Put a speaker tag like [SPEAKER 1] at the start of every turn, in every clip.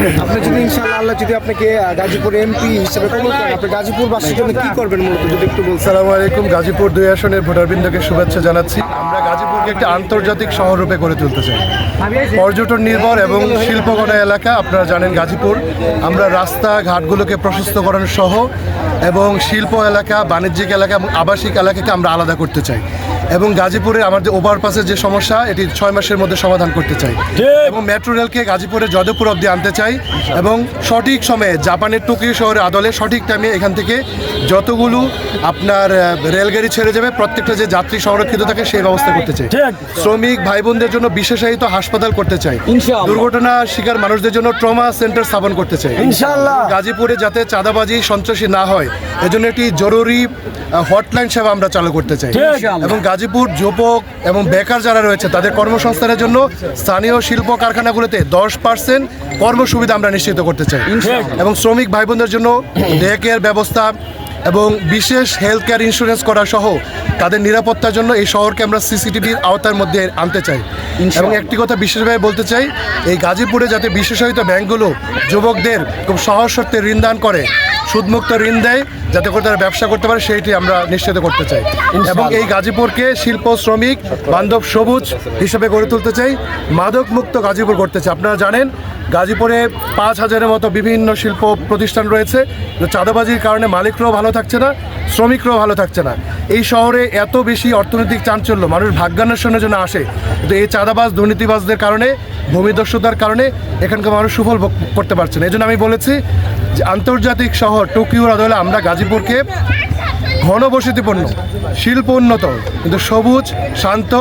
[SPEAKER 1] আপনি যদি ইনশাআল্লাহ আল্লাহ যদি আপনাকে গাজীপুর এমপি হিসেবে কবুল করেন, আপনি গাজীপুরবাসীর জন্য কি করবেন মূলত যদি একটু বলছেন?
[SPEAKER 2] আসসালামু আলাইকুম। গাজীপুর 2 আসনের ভোটারবৃন্দকে শুভেচ্ছা জানাচ্ছি। আমরা গাজীপুরকে একটি আন্তর্জাতিক শহর রূপে গড়ে তুলতে চাই। পর্যটন নির্ভর এবং শিল্পগড়া এলাকা। আপনারা জানেন গাজীপুর, আমরা রাস্তাঘাটগুলোকে প্রশস্তকরণ সহ এবং শিল্প এলাকা, বাণিজ্যিক এলাকা এবং আবাসিক এলাকাকে আমরা আলাদা করতে চাই। এবং গাজীপুরে আমাদের ওভারপাসের যে সমস্যা, এটি 6 মাসের মধ্যে সমাধান করতে চাই। এবং মেট্রো রেলকে গাজীপুরে যদবপুর অবধি আনতে চাই এবং সঠিক সময়ে জাপানের টোকিও শহরের আদলে সঠিক টাইমে এখান থেকে যতগুলো আপনার রেলগাড়ি ছেড়ে যাবে, প্রত্যেকটা যে যাত্রী সংরক্ষিত থাকে সেই ব্যবস্থা করতে চাই। শ্রমিক ভাই বোনদের জন্য বিশেষায়িত হাসপাতাল করতে চাই। দুর্ঘটনা শিকার মানুষদের জন্য ট্রমা সেন্টার স্থাপন করতে চাই ইনশাআল্লাহ। গাজীপুরে যাতে চাঁদাবাজি সন্ত্রাসী না হয়, এজন্য একটি জরুরি হটলাইন সেবা আমরা চালু করতে চাই। এবং গাজীপুর যুবক এবং বেকার যারা রয়েছে তাদের কর্মসংস্থানের জন্য স্থানীয় শিল্প কারখানাগুলোতে 10% কর্মসুবিধা আমরা নিশ্চিত করতে চাই। এবং শ্রমিক ভাই বোনদের জন্য ডে কেয়ার ব্যবস্থা এবং বিশেষ হেলথ কেয়ার ইন্স্যুরেন্স করা সহ তাদের নিরাপত্তার জন্য এই শহরকে আমরা সিসিটিভির আওতার মধ্যে আনতে চাই। এবং একটি কথা বিশেষভাবে বলতে চাই, এই গাজীপুরে যাতে বিশেষায়িত ব্যাংকগুলো যুবকদের খুব সহজ শর্তে ঋণ দান করে, সুদমুক্ত ঋণ দেয়, যাতে করে তারা ব্যবসা করতে পারে, সেইটি আমরা নিশ্চিত করতে চাই। এবং এই গাজীপুরকে শিল্প শ্রমিক বান্ধব সবুজ হিসেবে গড়ে তুলতে চাই, মাদক মুক্ত গাজীপুর করতে চাই। আপনারা জানেন গাজীপুরে 5,000-এর মতো বিভিন্ন শিল্প প্রতিষ্ঠান রয়েছে। চাঁদাবাজির কারণে মালিকরাও ভালো থাকছে না, শ্রমিকরাও ভালো থাকছে না। এই শহরে এত বেশি অর্থনৈতিক চাঞ্চল্য, মানুষ ভাগ্যান্বেষণের জন্য আসে, কিন্তু এই চাঁদাবাজ দুর্নীতিবাজদের কারণে, ভূমিদস্যুতার কারণে এখানকার মানুষ সুফল ভোগ করতে পারছে না। এই জন্য আমি বলেছি যে আন্তর্জাতিক শহর টোকিওর আদলে আমরা গাজীপুরকে ঘনবসতিপূর্ণ, শিল্প উন্নত কিন্তু সবুজ, শান্ত,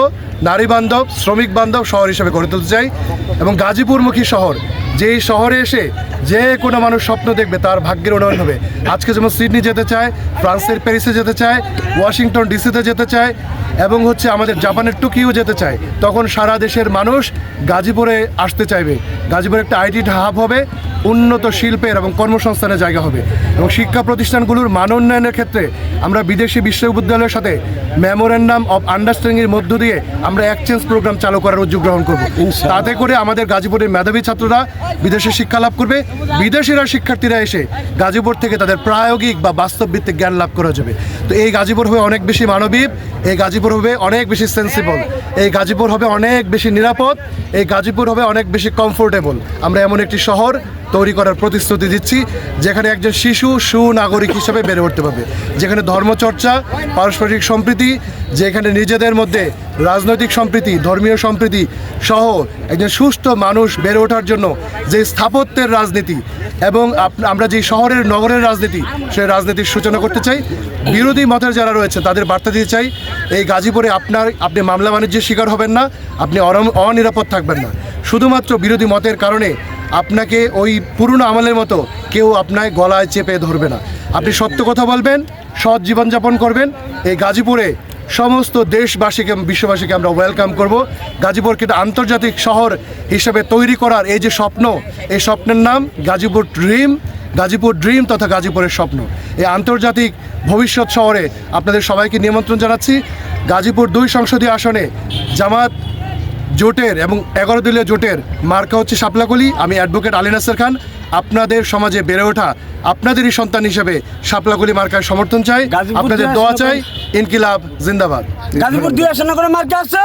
[SPEAKER 2] নারী বান্ধব, শ্রমিক বান্ধব শহর হিসেবে গড়ে তুলতে চাই। এবং গাজীপুরমুখী শহর, যেই শহরে এসে যে কোনো মানুষ স্বপ্ন দেখবে তার ভাগ্যের উন্নয়ন হবে। আজকে যেমন সিডনি যেতে চায়, ফ্রান্সের প্যারিসে যেতে চায়, ওয়াশিংটন ডিসিতে যেতে চায় এবং আমাদের জাপানের টোকিও যেতে চায়, তখন সারা দেশের মানুষ গাজীপুরে আসতে চাইবে। গাজীপুর একটা আইটি হাব হবে, উন্নত শিল্পের এবং কর্মসংস্থানের জায়গা হবে। এবং শিক্ষা প্রতিষ্ঠানগুলোর মান উন্নয়নের ক্ষেত্রে আমরা বিদেশি বিশ্ববিদ্যালয়ের সাথে মেমোরেন্ডাম অফ আন্ডারস্ট্যান্ডিংয়ের মধ্য দিয়ে আমরা এক্সচেঞ্জ প্রোগ্রাম চালু করার উদ্যোগ গ্রহণ করব। তাতে করে আমাদের গাজীপুরের মেধাবী ছাত্ররা বিদেশে শিক্ষা লাভ করবে, বিদেশিরা শিক্ষার্থীরা এসে গাজীপুর থেকে তাদের প্রায়োগিক বা বাস্তবভিত্তিক জ্ঞান লাভ করা যাবে। তো এই গাজীপুর হবে অনেক বেশি মানবিক, এই গাজীপুর হবে অনেক বেশি সেন্সিবল, এই গাজীপুর হবে অনেক বেশি নিরাপদ, এই গাজীপুর হবে অনেক বেশি কমফোর্টেবল। আমরা এমন একটি শহর তৈরি করার প্রতিশ্রুতি দিচ্ছি যেখানে একজন শিশু সুনাগরিক হিসেবে বেড়ে উঠতে পারবে, যেখানে ধর্মচর্চা, পারস্পরিক সম্প্রীতি, যেখানে নিজেদের মধ্যে রাজনৈতিক সম্প্রীতি, ধর্মীয় সম্প্রীতি সহ একজন সুষ্ঠু মানুষ বেড়ে ওঠার জন্য যে স্থাপত্যের রাজনীতি এবং আমরা যে শহরের নগরের রাজনীতি, সেই রাজনীতির সূচনা করতে চাই। বিরোধী মতের যারা রয়েছে তাদের বার্তা দিতে চাই, এই গাজীপুরে আপনি মামলা বাণিজ্যের শিকার হবেন না, আপনি অনিরাপদ থাকবেন না। শুধুমাত্র বিরোধী মতের কারণে আপনাকে ওই পুরনো আমলের মতো কেউ আপনার গলায় চেপে ধরবে না। আপনি সত্য কথা বলবেন, সৎ জীবনযাপন করবেন। এই গাজীপুরে সমস্ত দেশবাসীকে, বিশ্ববাসীকে আমরা ওয়েলকাম করব। গাজীপুরকে একটা আন্তর্জাতিক শহর হিসেবে তৈরি করার এই যে স্বপ্ন, এই স্বপ্নের নাম গাজীপুর ড্রিম, গাজীপুর ড্রিম তথা গাজীপুরের স্বপ্ন। এই আন্তর্জাতিক ভবিষ্যৎ শহরে আপনাদের সবাইকে নিমন্ত্রণ জানাচ্ছি। গাজীপুর 2 সংসদীয় আসনে জামাত জোটের এবং 11 দলীয় জোটের মার্কা হচ্ছে শাপলাকলি। আমি অ্যাডভোকেট আলী নাসের খান। আপনাদের সমাজে বেড়ে ওঠা আপনাদেরই সন্তান হিসেবে শাপলাকলি মার্কার সমর্থন চাই, আপনাদের দোয়া চাই। ইনকিলাব জিন্দাবাদ।
[SPEAKER 3] গাজীপুর 2 আসনে কোনো মার্কা আছে?